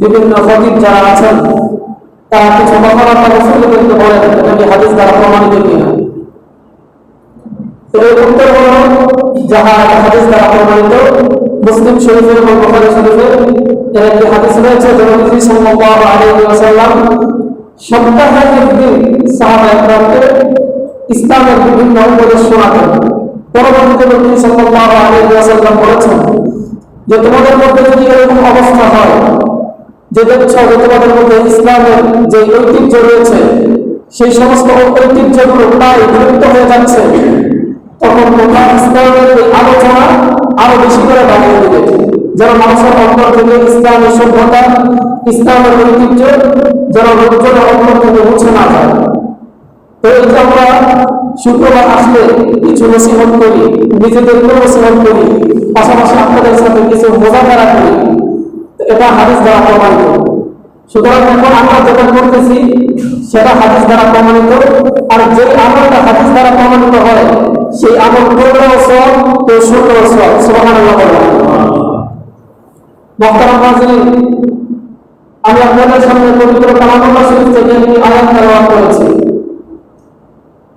বিভিন্ন খতিব যারা আছেন তারা কিছু কথাবার্তা রাসূলকে বলেন, এটা কি হাদিস দ্বারা প্রমাণিত কিনা? এর উত্তর হলো যাহা হাদিস দ্বারা প্রমাণিত। মুসলিম শরীফের এবং বুখারী শরীফের এর একটি হাদিস রয়েছে যে নবী সাল্লাল্লাহু আলাইহি ওয়াসাল্লাম সপ্তাহে একদিন সাহাবায়ে কেরামকে ইসলামের বিভিন্ন উপদেশ শোনাতেন। পরবর্তীতে নবী সাল্লাল্লাহু আলাইহি ওয়াসাল্লাম বলেছেন যে তোমাদের মধ্যে যদি এরকম অবস্থা হয় যে দেখছো যে তোমাদের মধ্যে ইসলামের যে ঐতিহ্য রয়েছে সেই সমস্ত ঐতিহ্যগুলো প্রায় বিলুপ্ত হয়ে যাচ্ছে, তখন তোমরা ইসলামের আলোচনা আরো বেশি করে বাড়িয়ে দিবে, যেন মানুষের অন্তর থেকে ইসলামের সভ্যতা, ইসলামের ঐতিহ্য যেন লোকজনের অন্তর থেকে মুছে না যায়। তো এই যে আমরা শুক্রবার আসলে কিছু নসিহত করি, নিজেদেরকেও নসিহত করি, পাশাপাশি আপনাদের সাথে কিছু মোজাকারা করি, এটা হাদিস দ্বারা প্রমাণিত। সুতরাং এখন আমরা যেটা করতেছি সেটা হাদিস দ্বারা প্রমাণিত, আর যে আমলটা হাদিস দ্বারা প্রমাণিত হয় সেই আমল করলেও সওয়াব, কেউ শুনলেও সওয়াব। সুবহানাল্লাহ বলেন। মুহতারাম হাজিরিন, আমি আপনাদের সামনে পবিত্র কালামুল্লাহ শরীফ থেকে একটি আয়াত তেলাওয়াত করেছি।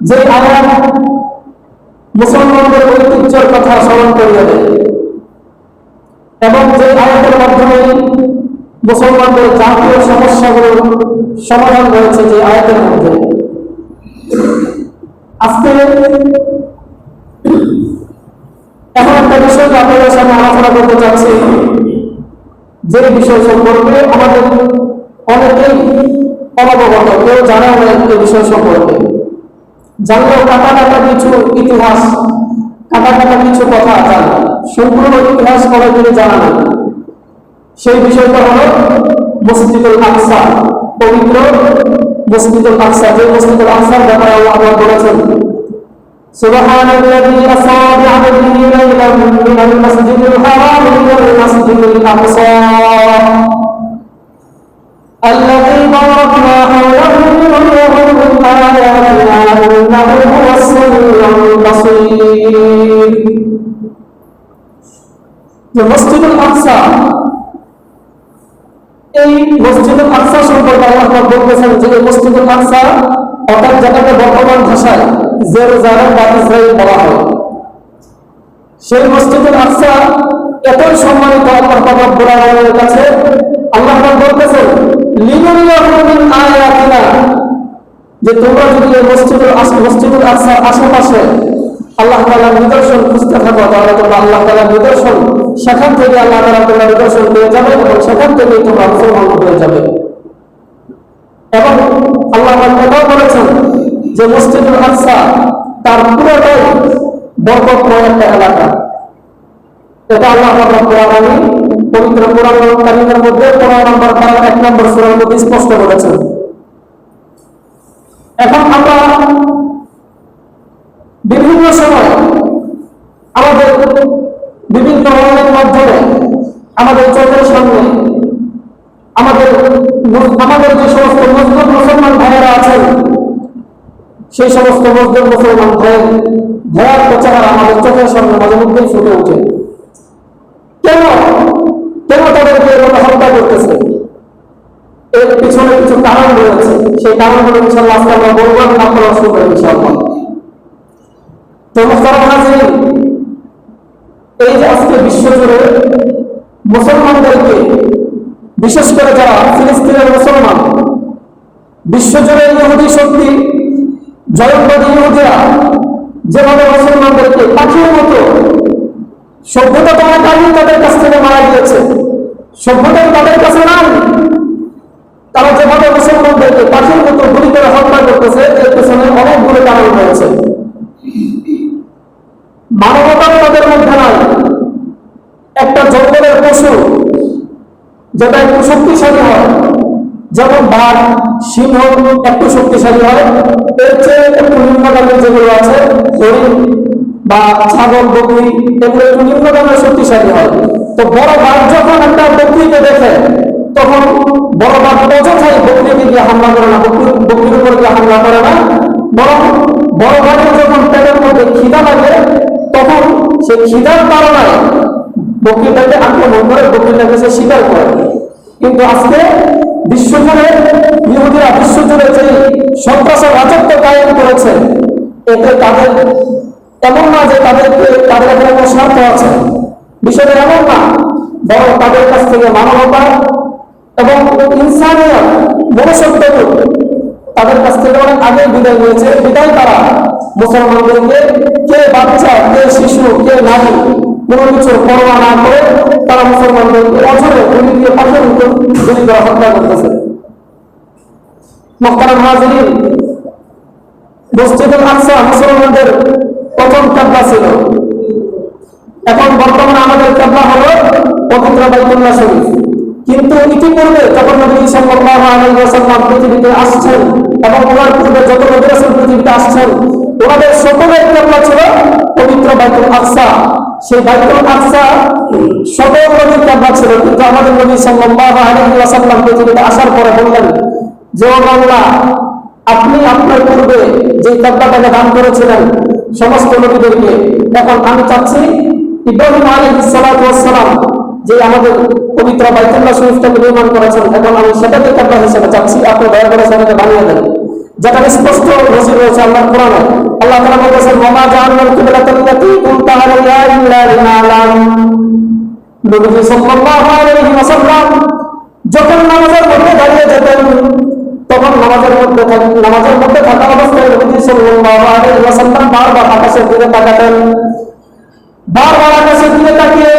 যে আয়াত মুসলমানদের ঐতিহ্যের কথা স্মরণ করিয়ে দেয় এবং যে আয়াতের মাধ্যমে মুসলমানদের জাতীয় সমস্যাগুলোর সমাধান রয়েছে যে আয়াতের মধ্যে। আজকে এমন একটা বিষয় আপনাদের সামনে আলোচনা করতে চাচ্ছি, যে বিষয় সম্পর্কে আমাদের অনেকেই অনবগত, কেউ জানে না এই বিষয় সম্পর্কে। জানলেও কাটা কাটা কিছু ইতিহাস, কাটা কাটা কিছু কথা জানে, সম্পূর্ণ ইতিহাস করে তিনি জানা না। সেই বিষয়টা হলো মসজিদুল আকসা, পবিত্র মসজিদুল আকসা। যে মসজিদুল আকসার ব্যাপারে আল্লাহ বলেছেন সুবহানাল্লাযী আসরা বি'আবদিহি লাইলান মিনাল মাসজিদিল হারাম ইলাল মাসজিদিল আকসা الذي باركنا حوله لنريه من آياتنا إنه هو السميع البصير। যে মসজিদুল আকসা, এই মসজিদুল আকসা সম্পর্কে আল্লাহ বলতেছেন যে এই মসজিদুল আকসা অর্থাৎ যেটাকে বর্তমান ভাষায় জেরুজালেম বা ইসরায়েল বলা হয়, সেই মসজিদুল আকসা এতই সম্মানিত আল্লাহ রাব্বুল আলামিনের কাছে। আল্লাহ বলতেছেন লিনুরিয়াহু মিন আয়াতিনা, যে তোমরা যদি এই মসজিদুল আকসার আশেপাশে আল্লাহ তাআলার নিদর্শন খুঁজতে থাকো, তাহলে তোমরা আল্লাহ তাআলার নিদর্শন, সেখান থেকে আল্লাহ তাআলা তোমার নিদর্শন পেয়ে যাবে এবং সেখান থেকে তোমরা মুসলমান হয়ে যাবে। এবং আল্লাহ এটাও বলেছেন যে মসজিদুল আকসা তার পুরোটাই বরকতময় একটা এলাকা। এটা আল্লাহ রাব্বুল আলামিন পবিত্র কোরআন কারীমের মধ্যে 15 নম্বর পারা 1 নম্বর সূরার মধ্যে স্পষ্ট করেছেন। এখন আমরা বিভিন্ন সময় আমাদের বিভিন্ন অনলাইন মাধ্যমে আমাদের চোখের সামনে আমাদের যে সমস্ত মজলুম মুসলমান ভাইয়েরা আছেন, সেই সমস্ত মজলুম মুসলমান ভাইয়ের চেহারা আমাদের চোখের সামনে মাঝে মধ্যেই ফুটে ওঠে। কেন তাদেরকে এভাবে হত্যা করতেছে? এর পিছনে কিছু কারণ রয়েছে, সেই কারণগুলো ইনশাআল্লাহ আজকে আমরা বলবো, আপনারা শুনবেন ইনশাআল্লাহ। তো মুহতারাম হাজিরিন, এই যে আজকে বিশ্বজুড়ে মুসলমানদেরকে, বিশেষ করে যারা ফিলিস্তিনের মুসলমান, বিশ্বজুড়ে ইহুদি শক্তি, জয়বাদী ইহুদিরা যেভাবে মুসলমানদেরকে পাখির মতো, সভ্যতা তো অনেক আগে তাদের কাছ থেকে মারা গিয়েছে, সভ্যতা তাদের কাছে নাই, তারা যেভাবে মুসলমানদেরকে পাখির মতো গুলি করে হত্যা করতেছে, এর পেছনে অনেকগুলো কারণ রয়েছে। মানবতা তাদের মধ্যে নাই। একটা জঙ্গলের পশু যেটা একটু শক্তিশালী হয়, যেমন বাঘ, সিংহ একটু শক্তিশালী হয়, এর চেয়ে একটু নিম্নগামী যেগুলো আছে হরিণ বা ছাগল, বকরি, এগুলো একটু নিম্নগামী শক্তিশালী হয়। তো বড় বাঘ যখন একটা বকরিকে দেখে, তখন বড় বাঘ অযথাই বকরিকে দিয়ে হামলা করে না, বকরির উপর দিয়ে হামলা করে না, বরং বড় বাঘের যখন পেটের মধ্যে খিদা লাগে, তখন সে খিদার কারণে বকরিটাকে আক্রমণ করে, বকরিটাকে সে শিকার করে। কিন্তু আজকে বিশ্বজুড়ে ইহুদিরা বিশ্বজুড়ে যে সন্ত্রাসের রাজত্ব কায়েম করেছে, এতে তাদের এমন না যে তাদের এখানে কোনো স্বার্থ আছে, বিষয়টা এমন না, বরং তাদের কাছ থেকে মানবতা এবং ইনসানিয়ত, মনুষ্যত্ববোধ তাদের কাছ থেকে অনেক আগে বিদায় নিয়েছে। বিদায় তারা মুসলমানদেরকে কে বাচ্চা, কে শিশু, কে নারী কোনো কিছুর পরোয়া না করে তারা মুসলমানদেরকে অঝরে গুলি দিয়ে পাথর গুলি করে হত্যা করতেছে। মুহতারাম হাজিরিন, মসজিদুল আকসা মুসলমানদের প্রথম কিবলা ছিল। এখন বর্তমানে আমাদের কিবলা হলো পবিত্র বাইতুল্লাহ শরীফ। কিন্তু ইতিপূর্বে যখন নবী সাল্লাল্লাহু আলাইহি ওয়াসাল্লাম পৃথিবীতে আসছেন এবং ওনার পূর্বে যত নবী রাসূল পৃথিবীতে আসছেন, ওনাদের সকলের কিবলা ছিল পবিত্র বাইতুল আকসা। সেই বাইতুল আকসা সকল নবীর কিবলা ছিল। কিন্তু আমাদের নবী সাল্লাল্লাহু আলাইহি ওয়াসাল্লাম পৃথিবীতে আসার পরে বললেন যে, ও আল্লাহ, আপনি আপনার পূর্বে যে কিবলাটাকে দান করেছিলেন সমস্ত নবীদেরকে, এখন আমি চাচ্ছি ইব্রাহিম আলাইহিস সালাতু ওয়াস সালাম যে আমাদের পবিত্র বাইতুল্লাহ শরীফটাকে নির্মাণ করেছেন, এখন আমি সেটাকে কিবলা হিসেবে চাচ্ছি, আপনি দয়া করে সেটাকে বানিয়ে দেন। যেটা স্পষ্ট নজির রয়েছে আল্লাহর কোরআনে। আল্লাহ তাআলা বলেছেন, ওয়া জাআলনাল কিবলাতাল্লাতী কুনতা আলাইহা ইল্লা লিনা'লাম। নবী সাল্লাল্লাহু আলাইহি ওয়াসাল্লাম যখন নামাজের মধ্যে দাঁড়িয়ে যেতেন, তখন নামাজের মধ্যে থাকা অবস্থায় নবী সাল্লাল্লাহু আলাইহি ওয়াসাল্লাম বারবার আকাশের দিকে তাকাতেন। বারবার আকাশের দিকে তাকিয়ে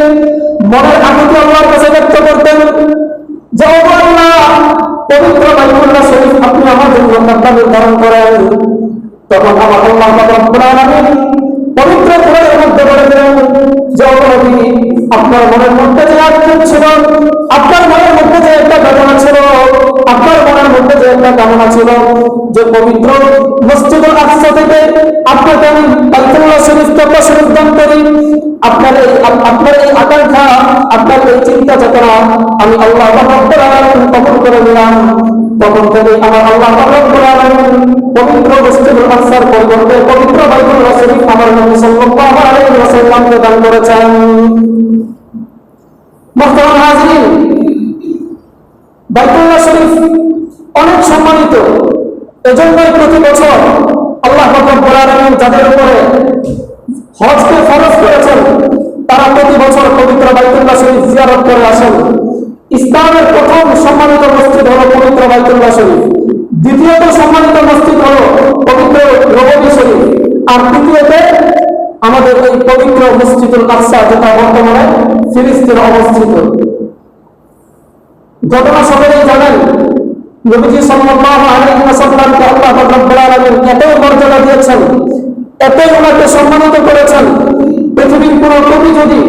মনের আকুতি আল্লাহর কাছে ব্যক্ত করতেন যে, ও আল্লাহ, পবিত্র বাইতুল্লাহ শরীফ আপনি আমার জন্য কিবলা নির্ধারণ করেন। তখন আমার আল্লাহ রাব্বুল আলামিন পবিত্র কোরআনের মধ্যে বলে দিলেন যে, ও নবী, আপনার মনের মধ্যে যে আকুতি ছিল, আপনার মনের মধ্যে যে একটা বেদনা ছিল, আপনার মনের মধ্যে যে একটা কামনা ছিল যে পবিত্র মসজিদুল আকসা থেকে আপনাকে আমি বাইতুল্লাহ শরীফ কিবলা শরীফ দান করি, আপনার এই আকাঙ্ক্ষা, আপনার এই চিন্তা চেতনা আমি আল্লাহ রাব্বুল আলামিন কবুল করে নিলাম। তখন থেকে আমার আল্লাহ রাব্বুল আলামিন পবিত্র মসজিদুল আকসার পরিবর্তে পবিত্র বাইতুল্লাহ শরীফ আমার নবী সাল্লাল্লাহু আলাইহি ওয়াসাল্লামকে দান করেছেন। মুহতারাম হাজিরিন, বাইতুল্লাহ শরীফ অনেক সম্মানিত। এজন্যই প্রতি বছর আল্লাহ রাব্বুল আলামিন যাদের উপরে হজকে ফরজ করেছেন, তারা প্রতি বছর পবিত্র বাইতুল্লাহ শরীফ জিয়ারত করে আসেন। ইসলামের প্রথম সম্মানিত মসজিদ হলো পবিত্র বাইতুল্লাহ শরীফ, দ্বিতীয়ত সম্মানিত মসজিদ হলো পবিত্র নববী শরীফ, আর তৃতীয়তে আমাদের এই পবিত্র মসজিদুল আকসা, যেটা বর্তমানে ফিলিস্তিনে অবস্থিত। ঘটনা সকলেই জানেন, নবীজি সাল্লাল্লাহু আলাইহি ওয়াসাল্লামকে আল্লাহ রাব্বুল আলামিন এতই মর্যাদা দিয়েছেন, এতই ওনাকে সম্মানিত করেছেন, পৃথিবীর কোন কবি যদি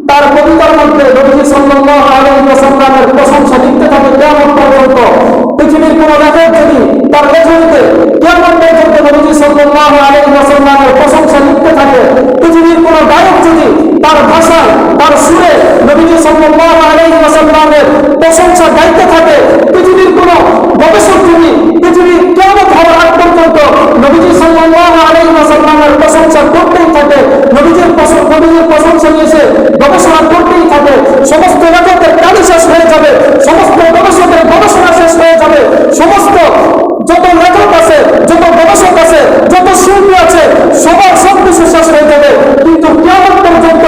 তার কবিতার মধ্যে নবীজি সাল্লাল্লাহু আলাইহি ওয়াসাল্লামের প্রশংসা লিখতে থাকে কিয়ামত পর্যন্ত, পৃথিবীর কোন লেখক যদি তার লেখনীতে কিয়ামত পর্যন্ত নবীজি সাল্লাল্লাহু আলাইহি ওয়াসাল্লামের প্রশংসা লিখতে থাকে, পৃথিবীর কোন গায়ক যদি তার ভাষায়, তার সুরে নবীজি সাল্লাল্লাহু আলাইহি ওয়াসাল্লামের প্রশংসা গাইতে থাকে, পৃথিবীর কোন গবেষক যদি পৃথিবীর কিয়ামত হওয়ার আগ পর্যন্ত নবীজি সাল্লাল্লাহু আলাইহি ওয়াসাল্লামের প্রশংসা করতেই থাকে, নবীজির প্রশংসা নিয়ে সে গবেষণা করতেই থাকে, সমস্ত লেখকের কালি শেষ হয়ে যাবে, সমস্ত গবেষকের গবেষণা শেষ হয়ে যাবে, সমস্ত যত লেখক আছে, যত গবেষক আছে, যত শিল্পী আছে, সবার সবকিছু শেষ হয়ে যাবে, কিন্তু কিয়ামত পর্যন্ত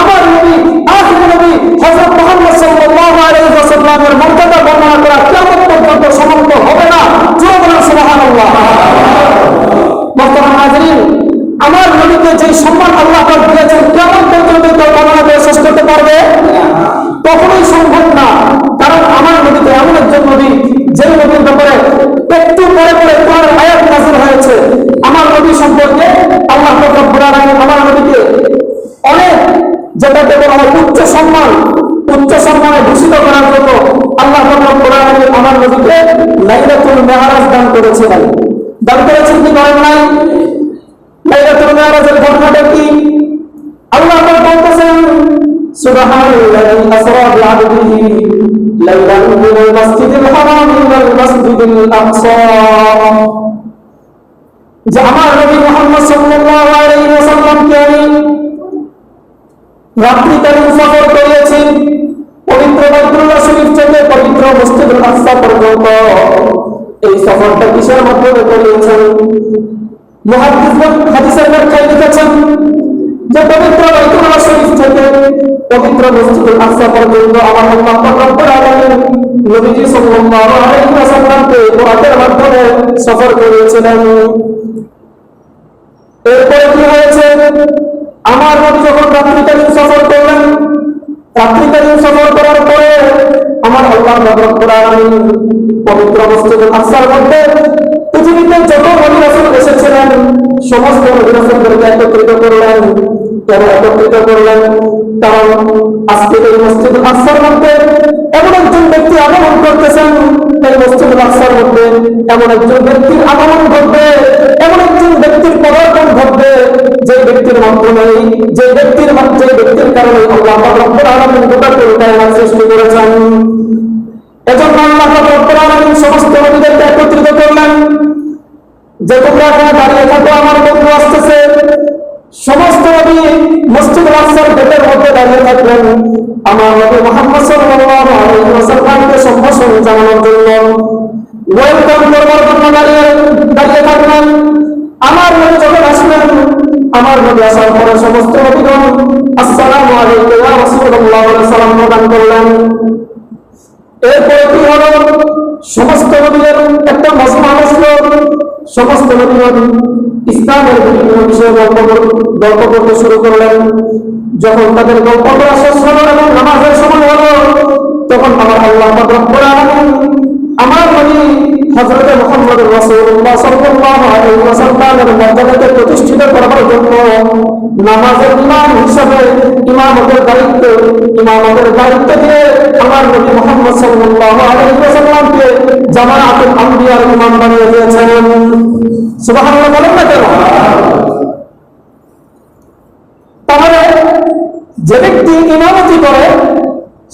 আমার নবী, আখির নবী হযরত মুহাম্মদ সাল্লাল্লাহু আলাইহি ওয়াসাল্লামের মর্যাদা বর্ণনা করা কিয়ামত পর্যন্ত সমাপ্ত হবে না। জোরে বলুন সুবহানাল্লাহ। মুহতারাম হাজিরিন, আমার নবীকে যে সম্মান আল্লাহ পাক দিয়েছেন, কিয়ামত পর্যন্ত কেউ বর্ণনা করে শেষ করতে পারবে? কখনোই সম্ভব না। কারণ আমার নবীকে এমন একজন নবী, যে নবীর ব্যাপারে একটু পরে পরে কোরআনের আয়াত নাযিল হয়েছে। আমার নবী সম্পর্কে আল্লাহ রাব্বুল আলামিন আমার নবীকে অনেক, যেটাকে বলা হয় উচ্চ সম্মানে ভূষিত করার জন্য আল্লাহ রাব্বুল আলামিন আমার নবীকে লাইলাতুল মেরাজ দান করেছিলেন। দান করেছেন কি করেন নাই? লাইলাতুল মেরাজের ঘটনাটা কি? আল্লাহ পাক বলতেছেন, সুবহানাল্লাযী আসরা বিআবদিহি লাইলান মিনাল মাসজিদিল হারাম ইলাল মাসজিদিল আকসা। যে আমার নবী মুহাম্মদ সাল্লাল্লাহু আলাইহি ওয়াসাল্লামকে আমি রাত্রিকালীন সফর করিয়েছি, পবিত্র বাইতুল্লাহ শরীফ থেকে পবিত্র মসজিদুল আকসা পর্যন্ত এই সফরটা কিসের মাধ্যমে করিয়েছেন? মুহাদ্দিসগণ হাদিসের ব্যাখ্যায় লিখেছেন যে পবিত্র বাইতুল্লাহ শরীফ থেকে পবিত্র মসজিদুল আকসা পর্যন্ত আমার আল্লাহ পাক রব্বুল আলামিন নবীজি সাল্লাল্লাহু আলাইহি ওয়াসাল্লামকে বুরাকের মাধ্যমে সফর করিয়েছিলেন। এরপরে কি হয়েছে? আমার নবী যখন রাত্রিকালীন সফর করলেন, রাত্রিকালীন সফর করার পরে আমার আল্লাহ পাক রব্বুল আলামিন পবিত্র মসজিদুল আকসার মধ্যে পৃথিবীতে যত নবী রাসূল এসেছিলেন সমস্ত নবী রাসূলদেরকে একত্রিত করলেন। কেন একত্রিত করলেন? কারণ আজকে এই মসজিদুল আকসার মধ্যে এমন একজন ব্যক্তি আগমন করতেছেন, এই মসজিদুল আকসার মধ্যে এমন একজন ব্যক্তির আগমন ঘটবে, এমন একজন ব্যক্তির পদার্পণ ঘটবে যে ব্যক্তির মাধ্যমে, যে ব্যক্তির কারণে আল্লাহ পাক রব্বুল আলামিন গোটা কায়নাত সৃষ্টি করেছেন। এজন্য আল্লাহ পাক রব্বুল আলামিন সমস্ত নবীদেরকে একত্রিত করলেন যে তোমরা এখানে দাঁড়িয়ে থাকো, আমার বন্ধু আসতেছে। সমস্ত নবী মসজিদুল আকসার গেটের মধ্যে দাঁড়িয়ে থাকলেন আমার নবী মুহাম্মদ সাল্লাল্লাহু আলাইহি ওয়াসাল্লামকে সম্ভাষণ জানানোর জন্য, ওয়েলকাম করবার জন্য দাঁড়িয়ে থাকলেন। আমার নবী যখন আসলেন, আমার নবী আসার পরে সমস্ত নবীগণ আসসালামু আলাইকা ইয়া রাসূলুল্লাহ বলে সালাম প্রদান করলেন। এরপরে কি হলো? সমস্ত নবীদের একটা মজমা বসল। সমস্ত নবীগণ ইসলামের বিভিন্ন বিষয়ে গল্প করতে শুরু করলেন। যখন তাদের গল্প করা শেষ হলো এবং নামাজের সময় হলো, তখন আমার আল্লাহ পাক রব্বুল আলামিন আমার নবী হযরত মুহাম্মদ রাসূলুল্লাহ সাল্লাল্লাহু আলাইহি ওয়াসাল্লামের মর্যাদাকে প্রতিষ্ঠিত করার জন্য নামাজের ইমাম হিসেবে ইমামতের দায়িত্ব দিয়ে আমার নবী মুহাম্মদ সাল্লাল্লাহু আলাইহি ওয়াসাল্লামকে জামাআতুল আম্বিয়ার ইমাম বানিয়ে দিয়েছেন। সুবহানাল্লাহ বলেন না কেন? তাহলে যে ব্যক্তি ইমামতি করে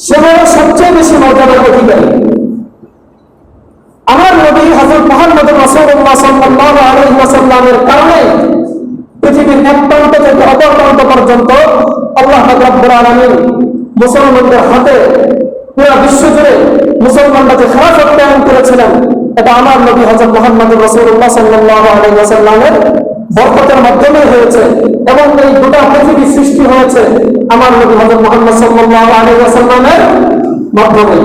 সে হলো সবচেয়ে বেশি মর্যাদার অধিকারী। আমার নবী হযরত মুহাম্মদ রাসূলুল্লাহ সাল্লাল্লাহু আলাইহি ওয়াসাল্লামের কারণে পৃথিবীর এক প্রান্ত থেকে অপর প্রান্ত পর্যন্ত আল্লাহ পাক রব্বুল আলামিন মুসলমানদের হাতে পুরো বিশ্ব জুড়ে মুসলমানরা যে খেলাফত কায়েম করেছিলেন, এটা আমার নবী হযরত মুহাম্মদ রাসূলুল্লাহ সাল্লাল্লাহু আলাইহি ওয়াসাল্লামের বরকতের মাধ্যমে হয়েছে এবং এই গোটা পৃথিবী সৃষ্টি হয়েছে আমার নবী হযরত মুহাম্মদ সাল্লাল্লাহু আলাইহি ওয়াসাল্লামের মাধ্যমে।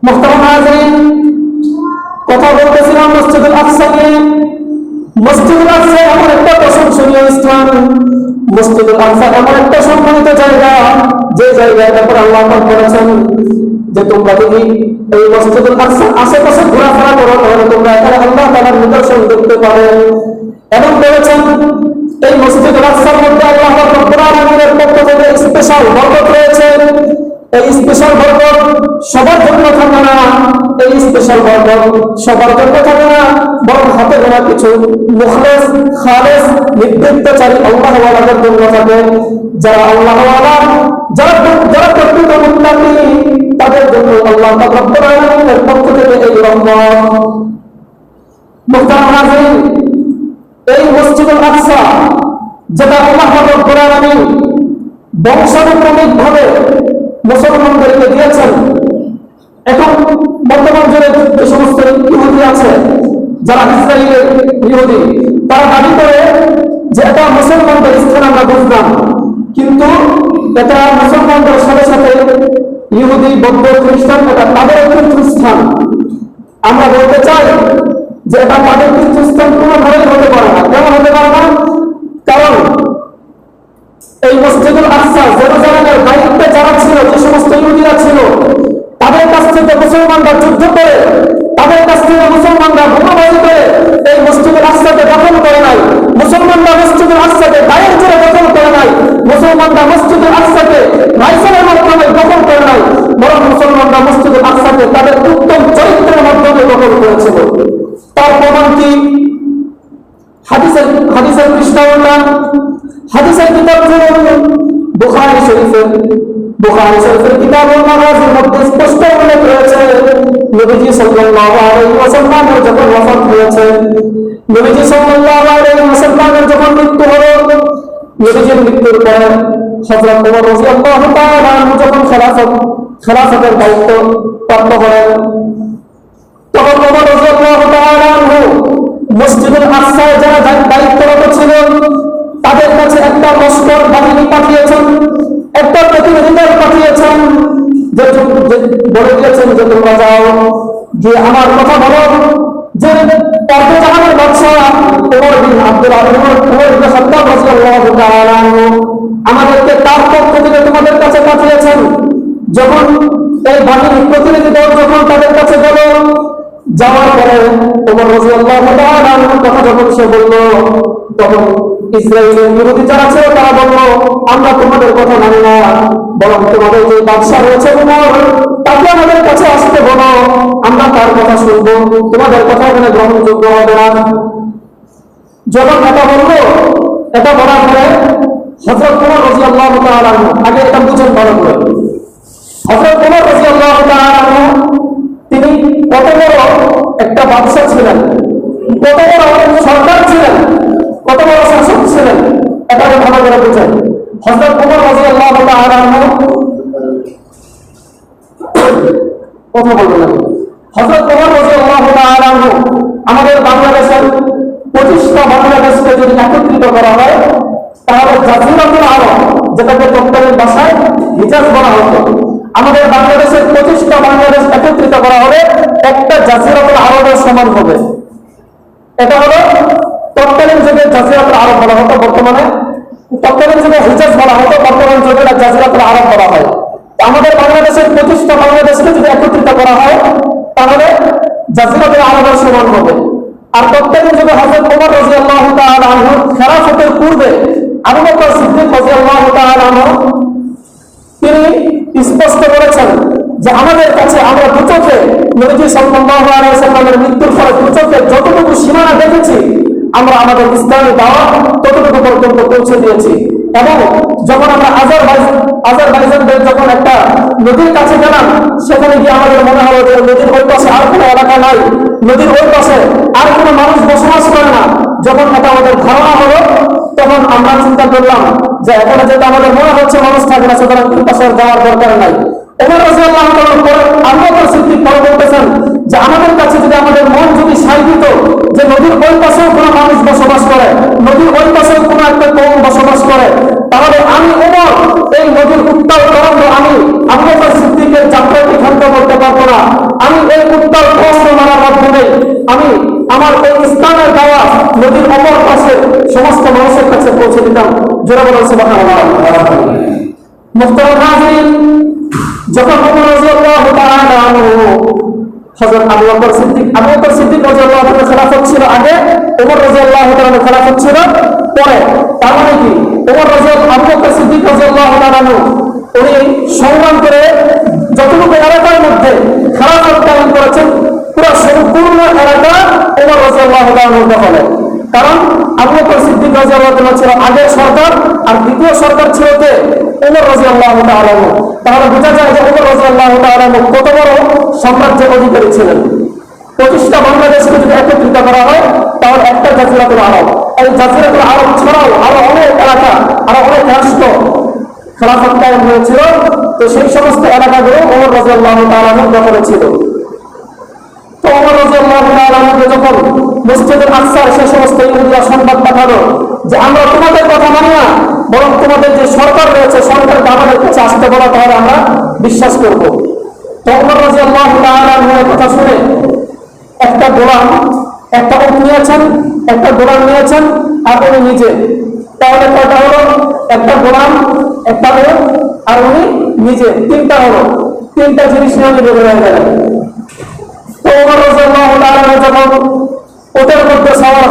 মুহতারাম হাজিরিন, কথা বলতেছিলাম মসজিদুল আকসা নিয়ে। মসজিদুল আকসা এমন একটা প্রশংসনীয় স্থান, মসজিদুল আকসা এমন একটা সম্মানিত জায়গা, যে জায়গায় ব্যাপার আল্লাহ পাক বলেছেন যে তোমরা যদি এই মসজিদুল আকসার আশেপাশে ঘোরাফেরা করো তাহলে তোমরা এখানে আল্লাহ তাআলার নিদর্শন দেখতে পাবে। এবং বলেছেন এই মসজিদুল আকসার মধ্যে আল্লাহ পাক রব্বুল আলামিনের পক্ষ থেকে স্পেশাল বরকত রয়েছে। এই স্পেশাল বরকত সবার জন্য থাকে না, এই স্পেশাল বরকত সবার জন্য থাকে না, বরং হাতে গোনা কিছু মুখলেস খালেস নির্দেশচারী আল্লাহ ওয়ালাদের জন্য থাকে। যারা আল্লাহ ওয়ালা, যারা প্রকৃত মুত্তাকি, তাদের জন্য আল্লাহ পাক রব্বুল আলামিনের পক্ষ থেকে এই রহমত। মুহতারাম হাজিরিন, এই মসজিদুল আকসা যেটা আল্লাহ পাক রব্বুল আলামিন বংশানুক্রমিকভাবে মুসলমানদেরকে দিয়েছেন, এখন বর্তমান জুড়ে যে সমস্ত ইহুদি আছে যারা ইসরায়েলের ইহুদি, তারা দাবি করে যে এটা মুসলমানদের স্থান আমরা বুঝলাম, কিন্তু এটা মুসলমানদের সাথে সাথে ইহুদি, বৌদ্ধ, খ্রিস্টান এটা তাদের তীর্থস্থান। আমরা বলতে চাই যে এটা তাদের তীর্থস্থান কোনোভাবেই হতে পারে না। কেন হতে পারে না? কারণ এই মসজিদুল আকসা জেরুজালেমের দায়িত্বে যারা ছিল, যে সমস্ত ইহুদিরা ছিল, তাদের কাছ থেকে মুসলমানরা যুদ্ধ করে, তাদের কাছ থেকে মুসলমানরা বোমাবাজি করে এই মসজিদুল আকসাকে দখল করে নাই। মুসলমানরা মসজিদুল আকসাকে গায়ের জোরে দখল করে নাই। মুসলমানরা মসজিদুল আকসাকে রাইফেলের মাধ্যমে দখল করে নাই, বরং মুসলমানরা মসজিদুল আকসাকে তাদের উত্তম চরিত্রের মাধ্যমে দখল করেছিল। তার প্রমাণ কি? হাদিসের পৃষ্ঠা, হাদিসের কিতাব বুখারী শরীফের কিতাবুল মাগাজির মধ্যে স্পষ্ট উল্লেখ রয়েছে নবীজি সাল্লাল্লাহু আলাইহি ওয়াসাল্লামের যখন ওয়াফাত হয়েছে, নবীজি সাল্লাল্লাহু আলাইহি ওয়াসাল্লামের যখন মৃত্যু হলো, নবীজির মৃত্যুর পর হযরত ওমর রাদিয়াল্লাহু তাআলা আনহু যখন খেলাফতের দায়িত্ব প্রাপ্ত হলেন, তখন ওমর রাদিয়াল্লাহু তাআলা আনহু মসজিদুল আকসায় যারা দায়িত্বরত ছিলেন তাদের কাছে একটা লস্কর বাহিনী পাঠিয়েছেন, একটা প্রতিনিধি দল পাঠিয়েছেন, যে বলে দিয়েছেন যে তোমরা যাও গিয়ে আমার কথা বলো যে জাহানের বাদশাহ ওমর বিন আব্দুল আজিজ ওমর বিন খাত্তাব রাদিয়াল্লাহু তাআলা আনহু আমাদেরকে তার পক্ষ থেকে তোমাদের কাছে পাঠিয়েছেন। যখন এই বাহিনীর প্রতিনিধি দল যখন তাদের কাছে গেল, যাওয়ার পরে ওমর রাদিয়াল্লাহু তাআলা আনহুর কথা যখন সে বলল, তখন ইসরায়েলের বিরোধী যারা ছিল তারা বলল, আমরা তোমাদের কথা মানি না, বরং তোমাদের যে বাদশা রয়েছে ওমর তাকে আমাদের কাছে আসতে বলো, আমরা তার কথা শুনবো, তোমাদের কথা এখানে গ্রহণযোগ্য হবে না। যখন এটা বললো, এটা বলার পরে হযরত ওমর রাদিয়াল্লাহু তাআলা আনহু, আগে এটা বুঝেন ভালো করে, হযরত ওমর রাদিয়াল্লাহু তাআলা আনহু তিনি কত বড় একটা বাদশা ছিলেন, কত বড় সরকার ছিলেন, কত বড় শাসক ছিলেন, এটা ভালো করে বুঝেন। হযরত ওমর রাদিয়াল্লাহু তাআলা আনহু কথা বলবেন না। হযরত ওমর রাদিয়াল্লাহু তাআলা আনহু আমাদের বাংলাদেশের 25টা বাংলাদেশকে যদি একত্রিত করা হয় তাহলে জাজিরাতুল আরব, যেটাকে তৎকালীন ভাষায় হিজাজ বলা হতো, আমাদের বাংলাদেশের 25টা বাংলাদেশ একত্রিত করা হবে একটা জাজিরাতুল আরবের সমান হবে। এটা হলো তৎকালীন যুগে জাজিরাতুল আরব বলা হতো, বর্তমানে তৎকালীন যুগে হিজাজ বলা হতো, বর্তমান যুগে জাজিরাতুল আরব বলা হয়। আমাদের বাংলাদেশের 25টা বাংলাদেশকে যদি একত্রিত করা হয় তাহলে জাজিরাতুল আরবের সমান হবে। আর তৎকালীন যুগে হযরত ওমর রাদিয়াল্লাহু তাআলা আনহু খেলাফতের পূর্বে আবু বকর সিদ্দিক রাদিয়াল্লাহু তাআলা আনহু তিনি স্পষ্ট করেছেন যে আমাদের কাছে আমরা দুচোখে নবীজি সাল্লাল্লাহু আলাইহি ওয়াসাল্লামের মৃত্যুর পরে দুচোখে যতটুকু সীমানা দেখেছি আমরা আমাদের ইসলামী দাওয়াত ততটুকু পর্যন্ত পৌঁছে দিয়েছি। এবং যখন আমরা আজারবাইজানদের যখন একটা নদীর কাছে গেলাম, সেখানে গিয়ে আমাদের মনে হলো যে নদীর ওই পাশে আর কোনো এলাকা নাই, নদীর ওই পাশে আর কোনো মানুষ বসবাস করে না। যখন এটা আমাদের ধারণা হলো তখন আমরা চিন্তা করলাম যে এখানে যেটা আমাদের মনে হচ্ছে মানুষ থাকে না, সুতরাং ওই পাশে যাওয়ার দরকার নাই। ওমর রাদিয়াল্লাহু তাআলা পরে আবু বকর সিদ্দিক পরে বলতেছেন যে আমাদের কাছে যদি আমাদের মন যদি সায় দিত যে নদীর ওই পাশেও কোনো মানুষ বসবাস করে, নদীর ওই পাশেও কোনো একটা কওম বসবাস করে, তাহলে আমি ওমর এই নদীর উত্তাল তরঙ্গ আমি আবু বকর সিদ্দিকের যাত্রাকে ক্ষান্ত করতে পারবো না। আমি এই উত্তাল তরঙ্গ মারার মাধ্যমে আমি আমার এই ইসলামের দাওয়াত নদীর অপর পাশে সমস্ত মানুষের কাছে পৌঁছে দিতাম। জোরে বলেন সুবহানাল্লাহ। মুহতারাম হাজিরিন, যখন ওমর রাদিয়াল্লাহু তাআলা আনহু হযরত আবু বকর সিদ্দিক রাদিয়াল্লাহু তাআলা খেলাফত ছিল আগে, ওমর রাদিয়াল্লাহু তাআলা খেলাফত ছিল পরে। তার মানে কি আবু বকর সিদ্দিক রাদিয়াল্লাহু তাআলা আনহু উনি সংগ্রাম করে যতটুকু এলাকার মধ্যে খেলাফত কায়েম করেছেন পুরো সম্পূর্ণ এলাকা ওমর রাদিয়াল্লাহু তাআলা আনহুর দখলে। কারণ আবু বকর সিদ্দিক রাদিয়াল্লাহু তাআলা ছিল আগের সরকার, আর দ্বিতীয় সরকার ছিল কে? ওমর রাদিয়াল্লাহু তাআলা আনহু। তাহলে বোঝা যায় যে ওমর রাদিয়াল্লাহু তাআলা আনহু কত বড় সাম্রাজ্যের অধিকারী ছিলেন। 25টা বাংলাদেশকে যদি একত্রিত করা হয় তাহলে একটা জাজিরাতুল আরব। এই জাজিরাতুল আরব ছাড়াও আরো অনেক এলাকা, আরো অনেক রাষ্ট্র খেলাফত কায়েম হয়েছিল। তো সেই সমস্ত এলাকাগুলো ওমর রাদিয়াল্লাহু তাআলা আনহুর দখলে ছিল। তো ওমর রাদিয়াল্লাহু তাআলা আনহু যখন মসজিদুল আকসার সে সমস্ত ইহুদিরা সংবাদ পাঠালো যে আমরা তোমাদের কথা মানি না, বরং তোমাদের যে সরকার রয়েছে সরকারকে আমাদের কাছে আসতে বলা, তাহলে আমরা বিশ্বাস করব। তো ওমর রাদিয়াল্লাহু তাআলা আনহুর কথা শুনে একটা গোলাম নিয়েছেন আর উনি নিজে, তাহলে কয়টা হলো? একটা গোলাম, একটা লোক আর উনি নিজে, তিনটা হলো। তিনটা জিনিস নিয়ে উনি বের হয়ে গেলেন। তো ওমর রাদিয়াল্লাহু তাআলা যখন উটের মধ্যে সওয়ার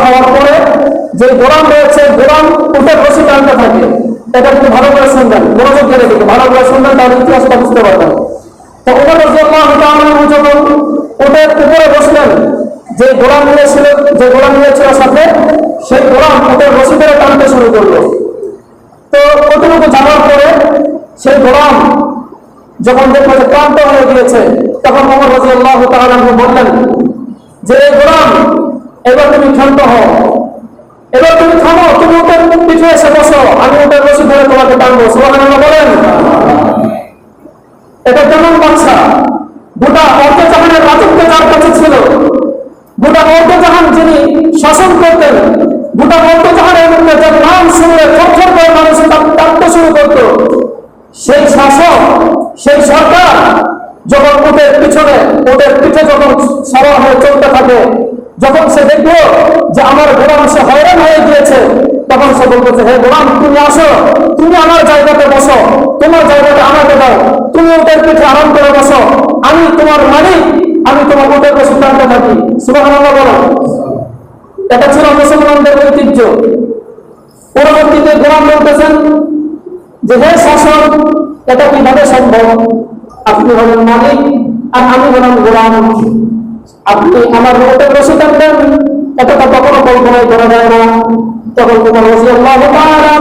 হওয়ার পরে যে গোলাম রয়েছে, গোলাম উটের রশি টানতে থাকে। এটা কিন্তু ভালো করে শুনবেন, মনোযোগ দিয়ে রেখে ভালো করে শুনবেন, তাহলে ইতিহাসটা বুঝতে পারবেন। তো ওমর রাদিয়াল্লাহু তাআলা যখন উটের উপরে বসলেন, যে গোলাম নিয়েছিল সাথে, সেই গোলাম উটের রশি ধরে টানতে শুরু করলো। তো কতটুকু যাওয়ার পরে সেই গোলাম যখন দেখলো যে ক্লান্ত হয়ে গিয়েছে, তখন ওমর রাদিয়াল্লাহু তাআলা বললেন যে গোলাম, এবার তুমি ক্ষান্ত হও। এবার তুমি থামো, তুমি উটের পিঠে এসে বসো, আমি উটের রশি ধরে তোমাকে টানবো। সুবহানাল্লাহ বলেন। এটা কেমন বাদশা? গোটা অর্ধজাহানের রাজত্ব যার কাছে ছিল, গোটা অর্ধজাহান যিনি শাসন করতেন, গোটা অর্ধজাহানের মধ্যে যার নাম শুনলে থরথর করে মানুষ কাঁপতে শুরু করত, সেই শাসক, সেই সরকার যখন উটের পিছনে, উটের পিঠে যখন সওয়ার হয়ে চলতে থাকে, যখন সে দেখলো যে আমার গোলাম সে হয়রান হয়ে গিয়েছে, তখন সে বলতেছে, হে গোলাম তুমি আসো, তুমি আমার জায়গাতে বসো, তোমার জায়গাটা আমাকে দাও, তুমি উটের পিঠে আরাম করে বসো, আমি তোমার মালিক, আমি তোমার উটের রশি টানতে থাকি। সুবহানাল্লাহ বলো। এটা ছিল মুসলমানদের ঐতিহ্য। পরবর্তীতে গোলাম বলতেছেন যে হে শাসক, এটা কিভাবে সম্ভব? আপনি হলেন মালিক আর আমি হলাম গোলাম, আপনি আমার উটের রশি টানবেন, এটা তো কখনো কল্পনাই করা যায় না। তখন তোমার রাদিয়াল্লাহু তাআলা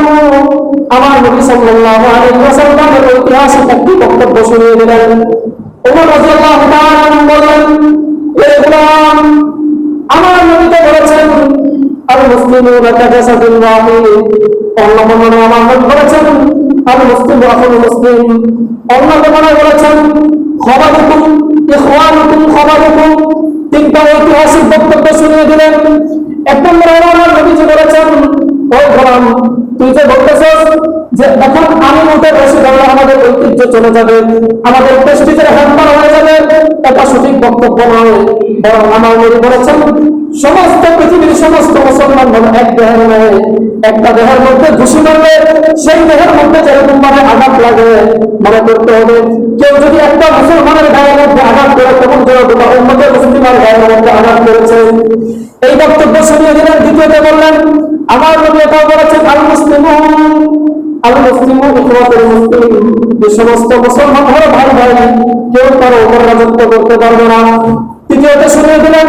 আমার নবী সাল্লাল্লাহু আলাইহি ওয়াসাল্লামের ঐতিহাসিক একটি বক্তব্য শুনিয়ে দিলেন। ওমর রাদিয়াল্লাহু তাআলা বলেন, হে গোলাম, আমার নবী তো বলেছেন আল মুসলিমুনা কাজাসাদুল ওয়াহিদ, অন্য কোন আমার নবী বলেছেন আল মুসলিমু আখুল মুসলিম, অন্য কোন বলেছেন খাবারুকুম ইখওয়ানুকুম খাবারুকুম। তিনটা ঐতিহাসিক বক্তব্য শুনিয়ে দিলেন। এক নম্বরে আমার নবীজি বলেছেন, ও গোলাম, তুই যে বলতেছিস যে এখন আমি উটের রশি ধরলে আমাদের ঐতিহ্য চলে যাবে, আমাদের প্রেস্টিজের হ্যাম্পার হয়ে যাবে, এটা সঠিক বক্তব্য নয়। বরং আমার নবী বলেছেন সমস্ত পৃথিবীর সমস্ত মুসলমান হল এক দেহের নয়, একটা দেহের মধ্যে ঘুষি মারলে সেই দেহের মধ্যে যেরকম ভাবে আঘাত লাগে মনে করতে হবে, কেউ যদি একটা মুসলমানের গায়ের মধ্যে আঘাত করে তখন যেন গোটা উম্মতের মুসলিমের গায়ের মধ্যে আঘাত করেছে। এই বক্তব্য শুনিয়ে দিলেন। দ্বিতীয়তে বললেন, আমার নবী এটাও বলেছেন আল মুসলিমু ইখওয়াতুল মুসলিম, যে সমস্ত মুসলমান হলো ভাই ভাই, কেউ কারো উপর রাজত্ব করতে পারবে না। তৃতীয়তে শুনিয়ে দিলেন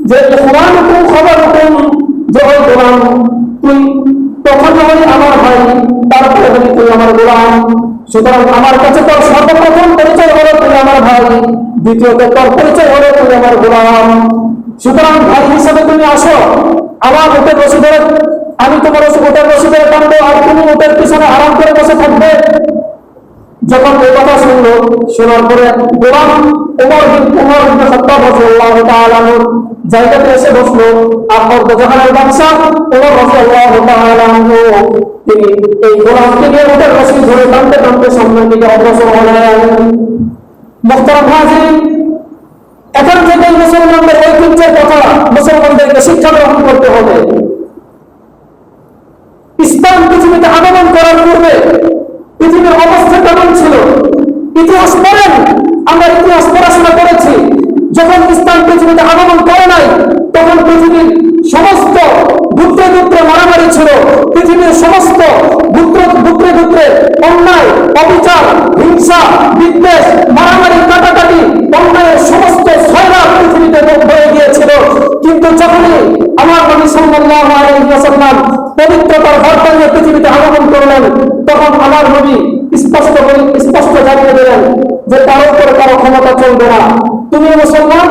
যে ইখওয়ানুকুম খাবারুকুম, যে ওই গোলাম তুই তখন হলি আমার ভাই, তারপরে হলি তুই আমার গোলাম। সুতরাং আমার কাছে তোর সর্বপ্রথম পরিচয় হলো তুই আমার ভাই, দ্বিতীয়ত তোর পরিচয় হলো তুই আমার গোলাম। সুতরাং ভাই হিসেবে তুমি আসো, আমার উটের রশি ধরে, আমি তোমার উটের রশি ধরে টানবো, আর তুমি উটের পিছনে আরাম করে বসে থাকবে। যখন এই কথা শুনলো, শোনার পরে গোলাম ওমর ইবনে খাত্তাব রাদিয়াল্লাহু তাআলা আনহু জায়গাতে এসে বসলো, আর অর্ধজাহানের বাদশা ওমর রাদিয়াল্লাহু তাআলা আনহু তিনি এই গোলামকে নিয়ে উটের রশি ধরে টানতে টানতে সামনের দিকে অগ্রসর হলেন। মুহতারাম হাজিরিন, এখন থেকে মুসলমানদের ঐতিহ্যের কথা মুসলমানদেরকে শিক্ষা গ্রহণ করতে হবে। ইসলাম পৃথিবীতে আগমন করার পূর্বে পৃথিবীর অবস্থা কেমন ছিল? ইতিহাস পড়েন, আমরা ইতিহাস পড়াশোনা করেছি। যখন ইসলাম পৃথিবীতে আগমন করে নাই, তখন পৃথিবীর সমস্ত গুত্রে গুত্রে মারামারি ছিল, পৃথিবীর সমস্ত গুত্রে গুত্রে অন্যায়, অবিচার, হিংসা, বিদ্বেষ, মারামারি, কাটাকাটি, অন্যায়ের সমস্ত ছয়লাভ পৃথিবীতে হয়ে গিয়েছিল। কিন্তু যখনই আমার নবী সাল্লাল্লাহু আলাইহি ওয়াসাল্লাম পবিত্রতার বার্তা নিয়ে পৃথিবীতে আগমন করলেন, তখন আমার নবী স্পষ্ট জানিয়ে দিলেন যে কারো উপরে কারো ক্ষমতা চলবে না। তুমিও মুসলমান,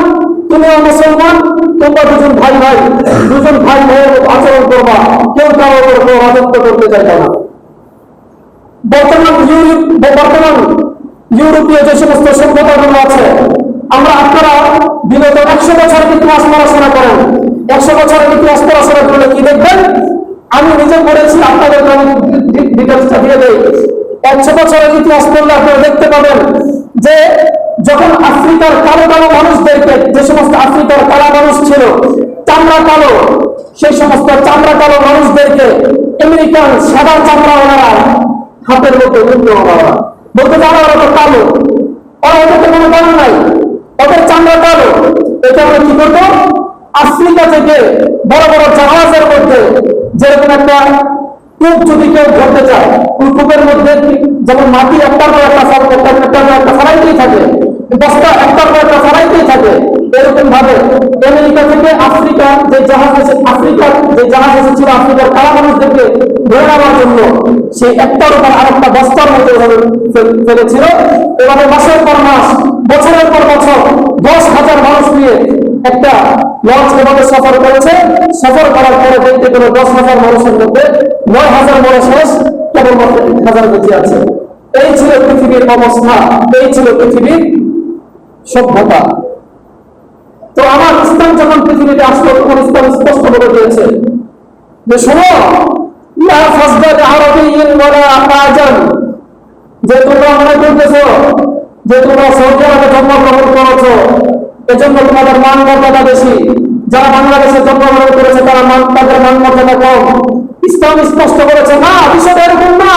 তুমিও মুসলমান, তোমরা দুজন ভাই ভাই, দুজন ভাই ভাইয়ের আচরণ করবা, কেউ কারো উপর কেউ রাজত্ব করতে চাইবে না। বর্তমান ইউরোপীয় যে সমস্ত সভ্যতাগুলো আছে, আপনারা বিগত 100 বছরের ইতিহাস পড়াশোনা করেন, 100 বছরের ইতিহাস পড়াশোনা করলে কি দেখবেন? আমি নিজে পড়েছি, আপনাদেরকে আমি ডিটেলসটা দিয়ে দেই। 100 বছরের ইতিহাস পড়লে আপনারা দেখতে পাবেন যে যখন আফ্রিকার কালো কালো মানুষদেরকে, যে সমস্ত আফ্রিকার কালো মানুষ ছিল, চামড়া কালো, সেই সমস্ত চামড়া কালো মানুষদেরকে আমেরিকান সাদা চামড়াওয়ালারা হাতের মধ্যে বলতে জানা, ওরা তো কালো, ওরা ওদেরকে কোনো দাম নাই, ওদের চামড়া কালো। এটা আমরা কি করবো? আফ্রিকা থেকে বড় বড় জাহাজের মধ্যে যেরকম একটা কূপ যদি কেউ ধরতে চায়, ওই কূপের মধ্যে যেমন মাটি একটার পর একটা ফেলাইতেই থাকে, বস্তা একটার পর একটা ফেলাইতেই থাকে, এরকম ভাবে আমেরিকা থেকে আফ্রিকা যে জাহাজ এসেছিল আফ্রিকার কারা মানুষদেরকে ধরে নেওয়ার জন্য, সেই একটার উপর আরেকটা বস্তার মধ্যে ফেলেছিল। এভাবে মাসের পর মাস, বছরের পর বছর 10,000 মানুষ নিয়ে একটা লঞ্চ এভাবে সফর করেছে, সফর করার পরে দেখতে গেল 10,000 মানুষের মধ্যে 9,000 মানুষ শেষ, কেবলমাত্র 1,000 বেঁচে আছে। এই ছিল পৃথিবীর অবস্থা, এই ছিল পৃথিবীর সভ্যতা। তো আমার ইসলাম যখন পৃথিবীতে আসলো তখন ইসলাম স্পষ্ট বলে দিয়েছে যে শোনো, লা ফাসদাদ আরাবিয়্যিন ওয়ালা আজাম, যে তোমরা মনে করতেছো যে তোমরা সৌদি আরবে জন্মগ্রহণ করেছো এজন্য তোমাদের মান মর্যাদা বেশি, যারা বাংলাদেশে জন্মগ্রহণ করেছে তারা তাদের মান মর্যাদা কম। ইসলাম স্পষ্ট করেছে না, বিষয়টা এরকম না,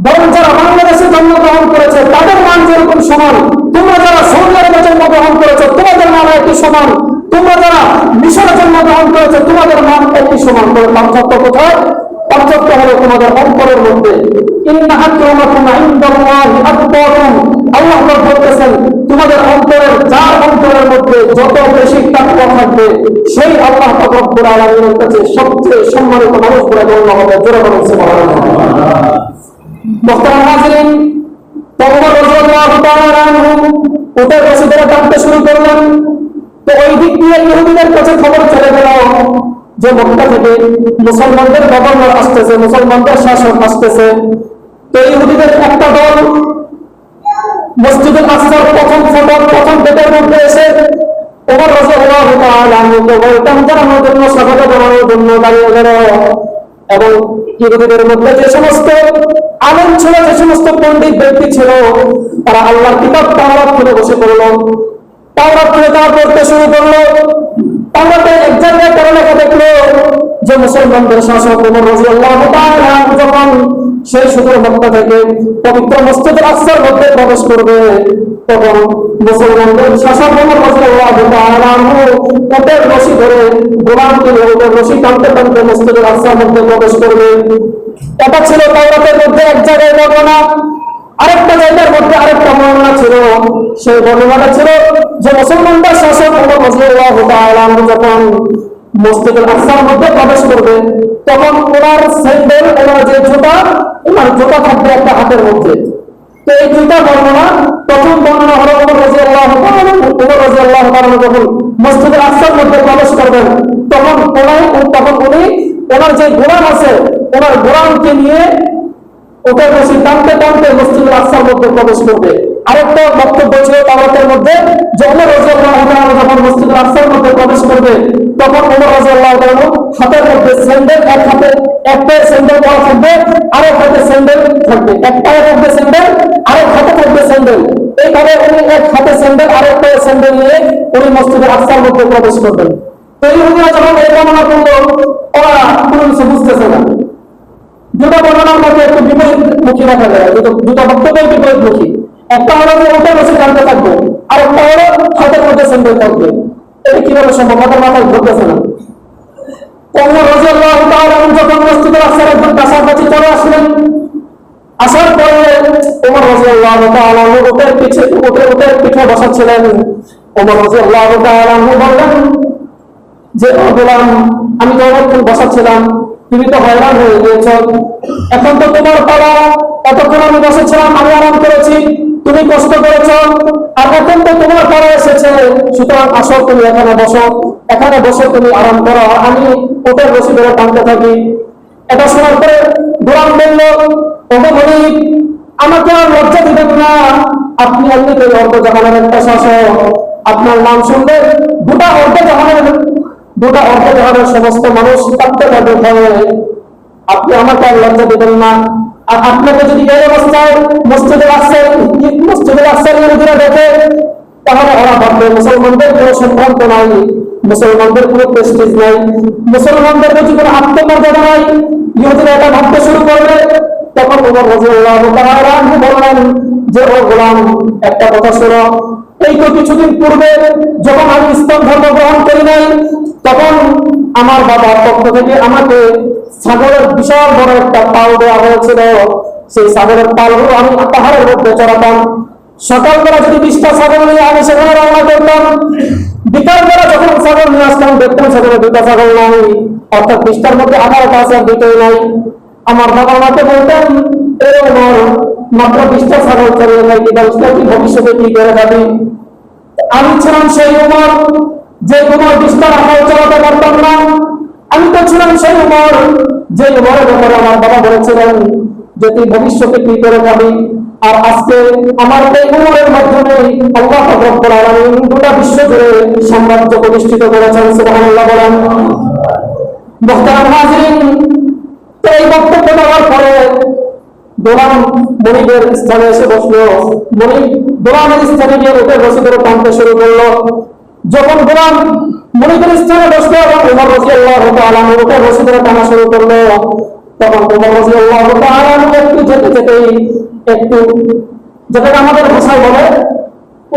বরং যারা বাংলাদেশে জন্মগ্রহণ করেছে তাদের মান যেরকম সমান, তোমরা যারা সৌদি আরবে জন্মগ্রহণ করেছো তোমাদের মান একই সমান, তোমরা যারা মিশরে জন্মগ্রহণ করেছো তোমাদের মান একই সমান। করে পার্থক্য কোথায়? পার্থক্য হলো তোমাদের অন্তরের মধ্যে। ইন্না আক্রামাকুম ইনদাল্লাহি আতকাকুম, আল্লাহ বলতেছেন তোমাদের অন্তরের, যার অন্তরের মধ্যে যত বেশি তাকওয়া থাকবে সেই আল্লাহ রব্বুল আলামিনের কাছে সবচেয়ে সম্মানিত মানুষ বলে গণ্য হবে। জোরে বলুন সুবহানাল্লাহ। মুহতারাম হাজিরিন, ওমর রাদিয়াল্লাহু তাআলা আনহু উটের রশি ধরে টানতে শুরু করলেন। তো ওই দিক দিয়ে ইহুদিদের কাছে খবর চলে গেল যে মক্কা থেকে মুসলমানদের গভর্নর আসতেছে, মুসলমানদের শাসক আসতেছে। তো ইহুদিদের একটা দল মসজিদুল আকসার প্রথম ফটক, প্রথম গেটের মধ্যে এসে ওমর রাদিয়াল্লাহু তাআলা আনহুকে ওয়েলকাম জানানোর জন্য, স্বাগত জানানোর জন্য দাঁড়িয়ে গেল। এবং ইহুদিদের মধ্যে যে সমস্ত আলেম ছিল, যে সমস্ত পণ্ডিত ব্যক্তি ছিল, তারা আল্লাহর কিতাব তাওরাত খুলে বসে পড়ল। তাওরাত খুলে তারা পড়তে শুরু করলো। তাওরাতে এক জায়গায় তারা লেখা দেখলো যে মুসলমানদের শাসক ওমর রাদিয়াল্লাহু তাআলা যখন সেই সুদূর মক্কা থেকে পবিত্র মসজিদুল আকসার মধ্যে প্রবেশ করবে তখন মুসলমানদের শাসক ওমর রাদিয়াল্লাহু তাআলা উটের রশি ধরে গোলামকে উটের রশি টানতে টানতে মসজিদুল আকসার মধ্যে প্রবেশ করবে। এটা ছিল তাওরাতের মধ্যে এক জায়গায় বর্ণনা। আরেকটা জায়গার মধ্যে আরেকটা বর্ণনা ছিল। সেই বর্ণনাটা ছিল যে মুসলমানদের শাসক ওমর রাদিয়াল্লাহু তাআলা যখন মসজিদুল আকসার মধ্যে প্রবেশ করবে তখন ওনার স্যান্ডেল, ওনার যে জুতা, ওনার জুতা থাকবে একটা হাতের মধ্যে। তো এই দুইটা বর্ণনা, প্রথম বর্ণনা হলো ওমর রাদিয়াল্লাহু তাআলা যখন মসজিদুল আকসার মধ্যে প্রবেশ করবেন তখন উনি ওনার যে গোলাম আছে ওনার গোলামকে নিয়ে ওকে রশি টানতে টানতে মসজিদুল আকসার মধ্যে প্রবেশ করবে। আরেকটা বক্তব্য ছিল তাওরাতের মধ্যে যে ওমর রাদিয়াল্লাহু তাআলা যখন মসজিদুল আকসার মধ্যে প্রবেশ করবে তখন ওমর রাদিয়াল্লাহু তাআলা হাতের মধ্যে স্যান্ডেল, এক হাতে এক পায়ে স্যান্ডেল পরা থাকবে, আরেক হাতে স্যান্ডেল থাকবে, এক পায়ে থাকবে স্যান্ডেল, আরেক হাতে থাকবে স্যান্ডেল। এইভাবে উনি এক হাতে স্যান্ডেল আরেক পায়ে স্যান্ডেল নিয়ে উনি মসজিদুল আকসার মধ্যে প্রবেশ করবেন। তো ইহুদিরা যখন এই বর্ণনা করলো ওরা কোনো কিছু বুঝতেছে না। দুটো বর্ণনার মধ্যে একটু বিপরীতমুখী দেখা যায়, দুটো বক্তব্যই বিপরীতমুখী। একটা হলো যে ওটা বসে জানতে থাকবে, আর একটা হলো হাতের মধ্যে স্যান্ডেল থাকবে। এটা কিভাবে সম্ভব? আমাদের মাথায় ঘুরতেছে না। ওমর রাদিয়াল্লাহু তাআলা যখন মসজিদুল আকসার একদম কাছাকাছি চলে আসলেন, আসার পরে ওমর রাদিয়াল্লাহু তাআলা উটের পিঠে বসাচ্ছিলেন। ওমর রাদিয়াল্লাহু তাআলা বললেন যে ও গোলাম, আমি তো অনেকক্ষণ বসাচ্ছিলাম, তুমি তো হয়রান হয়ে গিয়েছ, এখন তো তোমার পালা, এতক্ষণ আমি বসেছিলাম, আমি আরাম করেছি, তুমি কষ্ট করেছ, আর এখন তো তোমার পালা এসেছে, সুতরাং আসো তুমি এখানে বসো, এখানে বসে তুমি আরাম করো, আমি ওটার রশি ধরে টানতে থাকি। এটা শোনার পরে গোলাম বলল, ওটা বলি আমাকে আর লজ্জা দিবেন না, আপনি এমনিতে অর্ধজাহানের একটা শাসক, আপনার নাম শুনলে গোটা অর্ধজাহানের সমস্ত মানুষ কাঁদতে কাঁদতে হবে, আপনি আমাকে আর লজ্জা দিবেন না। আর আপনাকে যদি এই অবস্থায় মসজিদুল আকসার ইহুদিরা দেখে তাহলে ওরা ভাববে মুসলমানদের কোনো সম্ভ্রান্ত নাই, মুসলমানদের কোনো প্রেস্টিজ নাই, মুসলমানদের প্রতি কোনো আত্মমর্যাদা নাই, ইহুদিরা এটা ভাবতে শুরু করবে। তখন ওমর রাদিয়াল্লাহু তাআলা বললেন যে ও গোলাম, একটা কথা শোনো, এই তো কিছুদিন পূর্বে যখন আমি ইসলাম ধর্ম গ্রহণ করি নাই তখন আমার বাবার পক্ষ থেকে আমাকে ছাগলের বিশাল বড় একটা পাল দেওয়া হয়েছিল। সেই ছাগলের পালগুলো আমি পাহাড়ের মধ্যে চড়াতাম। সকালবেলা যদি 20টা ছাগল নিয়ে আমি সেখানে রওনা করতাম, বিকালবেলা যখন ছাগল নিয়ে আসতাম দেখতাম সেখানে 2টা ছাগল নাই, অর্থাৎ 20টার মধ্যে 18টা আছে, 2টাই নাই। আমার বাবা মাকে বলতেন, মাত্র 20টা ছাগল চলে নাই, কি ভবিষ্যতে কি করে যাবি? আমি ছিলাম সেই উমর যে উমর বিস্তার আমল চালাতে পারতাম না। আমি তো ছিলাম সেই উমর যে উমরের ব্যাপারে আমার বাবা বলেছিলেন যে তুই ভবিষ্যতে কি করে যাবি। আর আজকে আমার এই উমরের মাধ্যমে আল্লাহ রব্বুল আলামিন গোটা বিশ্ব জুড়ে সাম্রাজ্য প্রতিষ্ঠিত করেছেন। সুবহানাল্লাহ বলেন। মুহতারাম হাজিরিন, তো এই বক্তব্য দেওয়ার পরে গোলাম মনিবের স্থানে এসে বসলো। মনিব গোলামের স্থানে গিয়ে উঠে বসে ধরে টানতে শুরু করলো। যখন গোলাম মনিবের স্থানে বসলো এবং উমর রাদিয়াল্লাহু তাআলা উঠে বসে ধরে টানা শুরু করলো, তখন উমর রাদিয়াল্লাহু তাআলা একটু যেতে যেতেই একটু, যেটাকে আমাদের ভাষায় বলে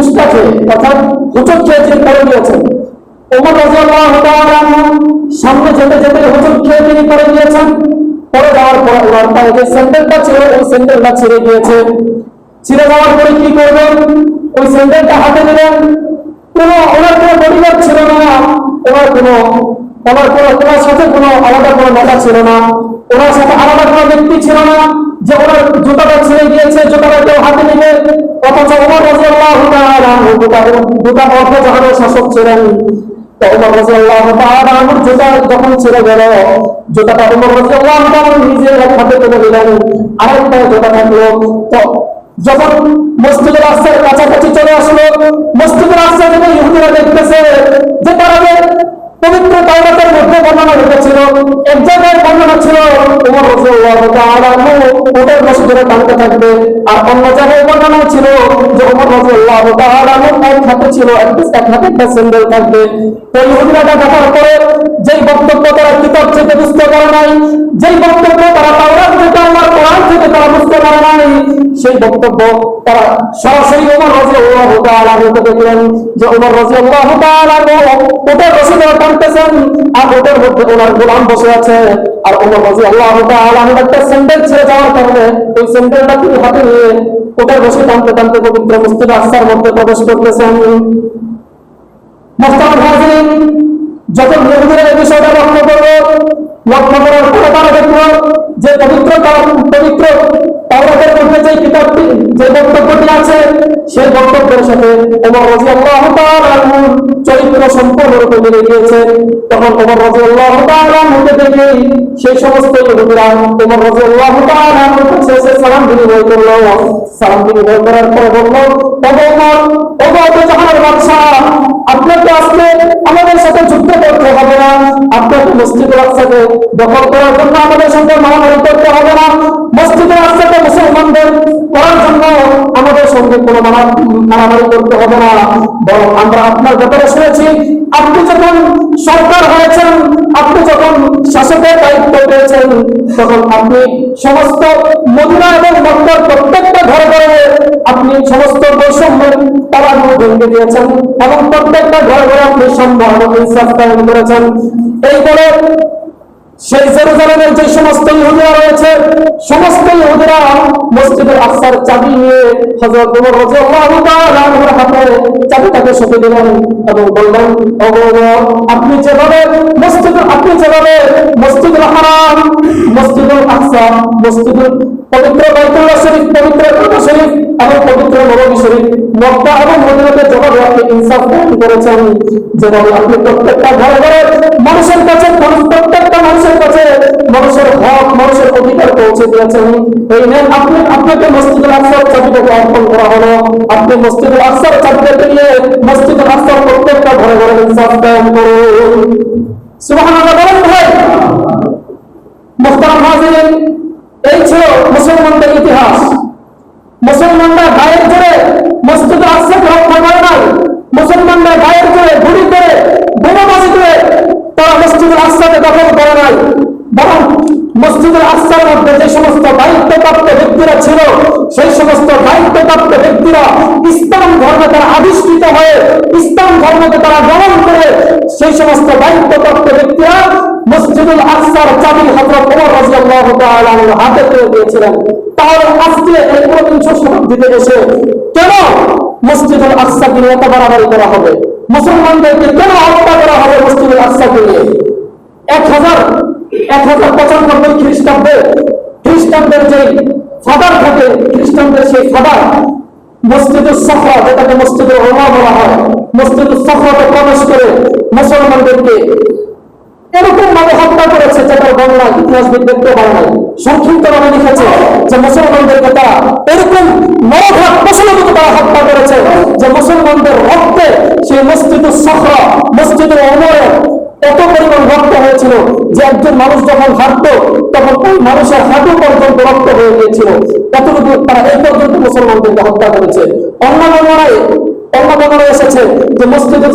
উস্কা খেয়ে, অর্থাৎ হুচট খেয়ে তিনি পড়ে গিয়েছেন। উমর রাদিয়াল্লাহু তাআলা সামনে যেতে যেতে হুচট খেয়ে তিনি পড়ে গিয়েছেন। পড়ে যাওয়ার পরে ওনার পায়ে যে স্যান্ডেলটা ছিল ওই স্যান্ডেলটা ছিঁড়ে গিয়েছে। ছিঁড়ে যাওয়ার পরে কি করবেন? ওই স্যান্ডেলটা হাতে নিলেন। ওনার কোনো বডিগার্ড ছিল না, ওনার সাথে কোনো আলাদা কোনো নেতা ছিল না, ওনার সাথে আলাদা কোনো ব্যক্তি ছিল না যে ওনার জুতাটা ছিঁড়ে গিয়েছে, জুতাটা কেউ হাতে নিবে। অথচ ওমর রাদিয়াল্লাহু তাআলা দুটা অর্ধ জাহানের শাসক ছিলেন। তো ওমর রাদিয়াল্লাহু তাআলা জুতা যখন ছিঁড়ে গেল, জুতাটা ওমর রাদিয়াল্লাহু তাআলা নিজের এক হাতে তুলে দিলেন, আরেকটা জুতা থাকলো। তো যখন মসজিদুল আকসার কাছাকাছি চলে আসলো, মসজিদুল আকসা থেকে ইহুদিরা দেখতেছে যে তারা পবিত্র তাওরাতের মধ্যে বর্ণনা রেখেছিল, এক জায়গায় বর্ণনা ছিল ওমর রাদিয়াল্লাহু তাআলা ওটার বসে ধরে টানতে থাকবে, আর অন্য জায়গায় বর্ণনা ছিল যে ওমর রাদিয়াল্লাহু তাআলা এক হাতে ছিল এক হাতে একটা স্যান্ডেল থাকবে। তো ইহুদিরা দেখার পরে যেই বক্তব্য তারা কিতাব থেকে বুঝতে পারে নাই, যেই বক্তব্য তারা তাওরাত থেকে আল্লাহর কোরআন থেকে তারা বুঝতে পারে নাই, সেই বক্তব্য তারা সরাসরি ওমর রাদিয়াল্লাহু তাআলা কে দেখলেন যে ওমর রাদিয়াল্লাহু তাআলা ওটার বসে ধরে টানতেছেন, আর ওটার মধ্যে ওনার গোলাম বসে আছে। আর ওমর রাদিয়াল্লাহু তাআলা একটা স্যান্ডেল ছেড়ে যাওয়ার কারণে ওই স্যান্ডেলটা তিনি হাতে নিয়ে ওটার বসে টানতে টানতে পবিত্র মসজিদে আকসার মধ্যে প্রবেশ করতেছেন। মুহতারাম হাজিরিন, যখন ইহুদিরা এই বিষয়টা লক্ষ্য করার পরে তারা দেখলো যে পবিত্র তাওরাতের মধ্যে যে কিতাবটি, যে বক্তব্যটি আছে, সেই বক্তব্যের সাথে ওমর রাদিয়াল্লাহু তাআলা চরিত্র সম্পূর্ণরূপে মিলে গিয়েছে। তখন ওমর রাদিয়াল্লাহু তাআলা দেখে সেই সমস্ত ইহুদিরা ওমর রাদিয়াল্লাহু তাআলা কাছে এসে সালাম বিনিময় করলো। সালাম বিনিময় করার পরে বললো, ওগো জাহানের বাদশা, আপনাকে আজকে আমাদের সাথে যুদ্ধ করতে হবে না, আপনাকে মসজিদুল আকসাকে দখল করার জন্য আমাদের সঙ্গে মারামারি করতে হবে না, মসজিদুল আকসাকে মুসলমানদের করার জন্য আমাদের সঙ্গে কোনো মারামারি করতে হবে না, বরং আমরা আপনার ব্যাপারে শুনেছি আপনি যখন সরকার হয়েছেন, আপনি যখন শাসকের দায়িত্ব পেয়েছেন, তখন আপনি সমস্ত মদিনা এবং মক্কার প্রত্যেকটা ঘরে ঘরে আপনি সমস্ত বৈষম্যের তারাগুলো ভেঙে দিয়েছেন এবং প্রত্যেকটা ঘরে ঘরে আপনি সম্মান ইনসাফ কায়েম করেছেন। এইবারে সেই জেরুজালেমের যে সমস্ত ইহুদিরা রয়েছে, সমস্ত ইহুদিরা মসজিদুল আকসার চাবি নিয়ে হযরত ওমর রাদিয়াল্লাহু তাআলা এর হাতে চাবিটাকে সঁপে দিলেন এবং বললেন, ওগো আপনি যেভাবে মসজিদুল হারাম, মসজিদুল আকসা, মসজিদুল পবিত্র বাইতুল্লাহ শরীফ, পবিত্র কাবা শরীফ এবং পবিত্র নববী শরীফ, মক্কা এবং মদিনাতে যেভাবে আপনি ইনসাফ কায়েম করেছেন, যেভাবে আপনি প্রত্যেকটা ঘরে ঘরে মানুষের কাছে, প্রত্যেকটা মানুষের কাছে মানুষের হক, মানুষের অধিকার পৌঁছে দিয়েছেন, এই নেন আপনাকে মসজিদুল আকসার চাবিটাকে অর্পণ করা হলো। আপনি মসজিদুল আকসার চাবিটাকে নিয়ে মসজিদুল আকসার প্রত্যেকটা ঘরে ঘরে ইনসাফ কায়েম করুন। সুবহানাল্লাহ বলেন ভাই। মুহতারাম হাজিরিন, এই ছিল মুসলমানদের ইতিহাস। মুসলমানরা গায়ের জোরে মসজিদুল আকসাকে রক্ষা করে নাই, মুসলমানরা গায়ের জোরে গুলি করে বোমাবাজি করে তারা মসজিদুল আকসাকে দখল করে নাই, বরং মসজিদুল আকসার মধ্যে যে সমস্ত দায়িত্বপ্রাপ্ত ব্যক্তিরা ছিল, সেই সমস্ত দায়িত্বপ্রাপ্ত ব্যক্তিরা ইসলাম ধর্মে তারা আবিষ্কৃত হয়ে ইসলাম ধর্মকে তারা গ্রহণ করে সেই সমস্ত দায়িত্বপ্রাপ্ত ব্যক্তিরা মসজিদুল আকসার চাবি হযরত ওমর রাদিয়াল্লাহু তাআলা এর হাতে তুলে দিয়েছিলেন। তাহলে আজকে এই ১৯ শতাব্দীতে এসে কেন মসজিদুল আকসাকে নিয়ে এত বাড়াবাড়ি করা হবে? মুসলমানদেরকে কেন হত্যা করা হবে মসজিদুল আকসাকে নিয়ে? 1095 খ্রিস্টাব্দের যে ফাদার থাকে, খ্রিস্টানদের সেই ফাদার মসজিদুস সাফা, যেটাকে মসজিদুল উমা বলা হয়, মসজিদুস সাফাতে প্রবেশ করে মুসলমানদেরকে এরকম ভাবে হত্যা করেছে যেটার বর্ণনা ইতিহাসবিদ দেখতে পারে নাই। সংক্ষিপ্ত ভাবে লিখেছে যে মুসলমানদেরকে তারা এরকম নরঘাত পশলমতো তারা হত্যা করেছে যে মুসলমানদের রক্তে সেই মসজিদুস সাফা, মসজিদুল উমরে এত পরিমাণ রক্ত হয়েছিল যে একজন মানুষ যখন হাঁটতো তখন ওই মানুষের হাঁটু পর্যন্ত রক্ত হয়ে গিয়েছিল। এতটুকু তারা এই পর্যন্ত মুসলমানদেরকে হত্যা করেছে। অন্য বর্ণনায় এসেছে যে মসজিদুস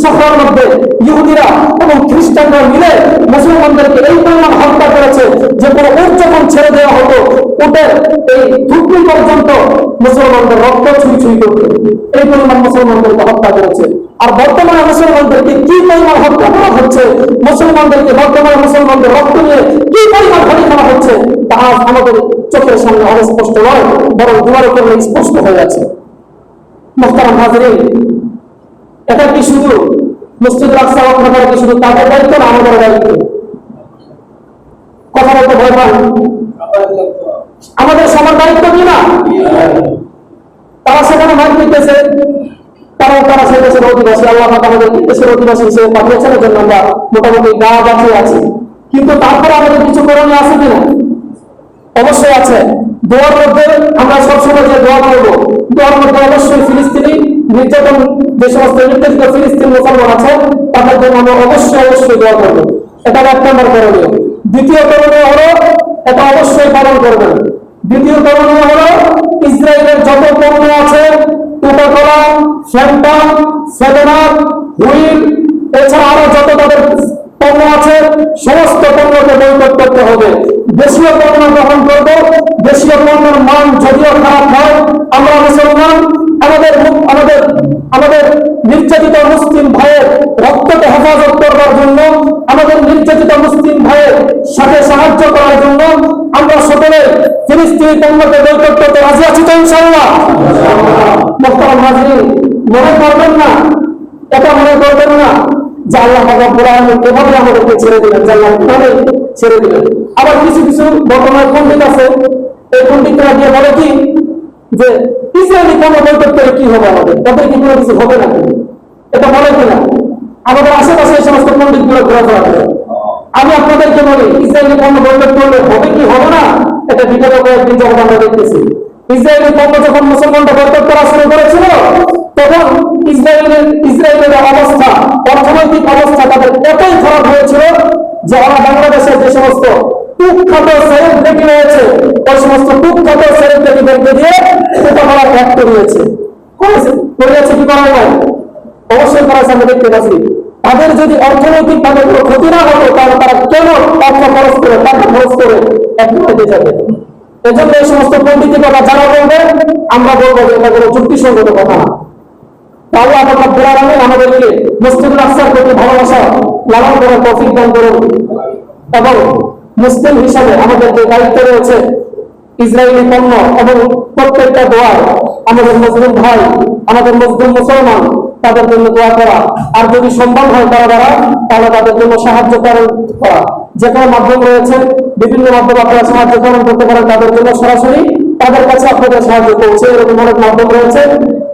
সাফার মধ্যে ইহুদিরা এবং খ্রিস্টানরা মিলে মুসলমানদেরকে এই পরিমাণ হত্যা করেছে যে কোনো উট যখন ছেড়ে দেওয়া হতো উটের এই থুতনি পর্যন্ত মুসলমানদের রক্ত ছুঁই করত। এই পরিমাণ মুসলমানদেরকে হত্যা করেছে। আর বর্তমানে মুসলমানদেরকে কি পরিমাণ হত্যা করা হচ্ছে, মুসলমানদের রক্ত নিয়ে কি পরিমাণ ক্ষতি করা হচ্ছে তা আজ আমাদের চোখের সামনে অস্পষ্ট নয়, বরং দুয়ারে করলে স্পষ্ট হয়ে আছে। মুহতারাম হাজিরিন, এটা কি শুধু মসজিদুল আকসা রক্ষা করা কি শুধু তাদের দায়িত্ব না আমাদের দায়িত্ব? কথা বলতে ভয় পান? আমাদের সবার দায়িত্ব কি না? তারা সেখানে মাইক দিতেছে, তারা সেই দেশের অধিবাসী, আল্লাহ আমাদের দেশের অধিবাসী হিসেবে পাঠিয়েছেন, এর জন্য আমরা মোটামুটি গা বাঁচিয়ে আছি। কিন্তু তারপরে আমাদের কিছু করণীয় আছে কিনা? অবশ্যই আছে। দোয়ার মধ্যে আমরা সবসময় যে দোয়া করবো, দোয়ার মধ্যে অবশ্যই ফিলিস্তিনি নির্যাতন, যে সমস্ত নির্যাতিত ফিলিস্তিন মুসলমান আছে তাদের জন্য আমরা অবশ্যই দোয়া করবো। এটা 1 নম্বর করণীয়। দ্বিতীয় করণীয় হলো, এটা অবশ্যই পালন করবেন। দ্বিতীয় করণীয় হলো ইসরায়েলের যত পণ্য আছে, কোকা-কোলা, ফ্যান্টা, 7-আপ, হুইল, এছাড়া আরো যত তাদের পণ্য আছে সমস্ত পণ্যকে বয়কট করতে হবে। দেশীয় পণ্য গ্রহণ করবো। দেশীয় পণ্যের মান যদিও খারাপ হয়, আমরা মুসলমান আমাদের নির্যাতিত মুসলিম ভাইয়ের রক্তকে হেফাজত করবার জন্য, আমাদের নির্যাতিত মুসলিম ভাইয়ের সাথে সাহায্য করার জন্য আমরা সকলে ফিলিস্তিনি পণ্যকে বয়কট করতে রাজি আছি তো ইনশাআল্লাহ? মুহতারাম হাজিরিন, মনে করবেন না, এটা মনে করবেন না যে আল্লাহ রাব্বুল আলামিন এভাবে আমাদেরকে ছেড়ে দিলেন, জান্নাতে ছেড়ে দিলেন। আবার কিছু বর্তমানে পণ্ডিত আছে, এই পণ্ডিতরা দিয়ে বলে কি যে ইসরায়েলি পণ্য বয়কট করে কি হবে, আমাদের তাদের কি কোনো কিছু হবে না? এটা বলে কিনা? আমাদের আশেপাশে এই সমস্ত পণ্ডিত গুলো ঘোরাফেরা করে। আমি আপনাদেরকে বলি, ইসরায়েলি পণ্য বয়কট করলে হবে কি হবে না, এটা বিগত কয়েকদিন যখন আমরা দেখতেছি। ইসরায়েলি পণ্য যখন মুসলমানরা বয়কট করা শুরু করেছিল তখন ইসরায়েলের অবস্থা, অর্থনৈতিক অবস্থা তাদের এতই খারাপ হয়েছিল যে ওরা বাংলাদেশের যে সমস্ত কুখ্যাত সেলিব্রিটি রয়েছে ওই সমস্ত কুখ্যাত সেলিব্রিটিদেরকে দিয়ে ছোটখাটো ত্যাগ করিয়েছে কি করা হয়? অবশ্যই করা আমরা দেখতে পাচ্ছি। তাদের যদি অর্থনৈতিক ভাবে কোনো ক্ষতি না হতো তাহলে তারা কেন অর্থ খরচ করে, টাকা খরচ করে এক হতে যাবে? এজন্য এই সমস্ত পণ্ডিতের কথা যারা বলবে আমরা বলবো যে এটা কোনো যুক্তিসঙ্গত কথা না। তাহলে আমাদেরকে মসজিদুল আকসার প্রতি ভালোবাসা লালন করার তৌফিক দান করুন এবং মুসলিম হিসাবে আমাদের যে দায়িত্ব রয়েছে ইসরায়েলি পণ্য এবং প্রত্যেকটা দোয়া আমাদের মুসলিম ভাই, আমাদের মুসলিম মুসলমান তাদের জন্য দোয়া করা, আর যদি সম্ভব হয় তারা দ্বারা তাহলে তাদের জন্য সাহায্য করা। যে কোনো মাধ্যম রয়েছে, বিভিন্ন মাধ্যমে আপনারা সাহায্য করতে পারেন তাদের জন্য, সরাসরি তাদের কাছে আপনাদের সাহায্য করছে, এরকম অনেক মাধ্যম রয়েছে।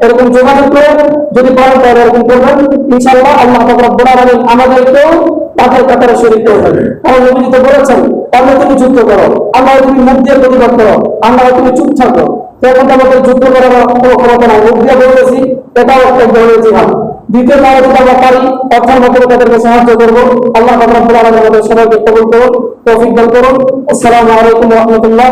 এরকম যোগাযোগ করে যদি পারেন তাহলে এরকম করবেন। ইনশাআল্লাহ আল্লাহ রাব্বুল আলামিন আমাদেরকেও তাদের কাতারে শরীক করবেন। কারণ নবী তো বলেছেন, তাহলে তুমি যুদ্ধ করো, আল্লাহ তুমি মুখ দিয়ে প্রতিবাদ করো, আল্লাহ তুমি চুপ থাকো। এখন আমাদের যুদ্ধ করার কোনো ক্ষমতা নাই, মুখ দিয়ে বলেছি, এটাও একটা ধরনের জিহাদ। দ্বিতীয় কারণে যদি আমরা পারি অর্থের মাধ্যমে তাদেরকে সাহায্য করবো। আল্লাহ রাব্বুল আলামিন আমাদের সবাইকে কবুল করুন, তৌফিক দান করুন। আসসালামু আলাইকুম ওয়া রাহমাতুল্লাহ।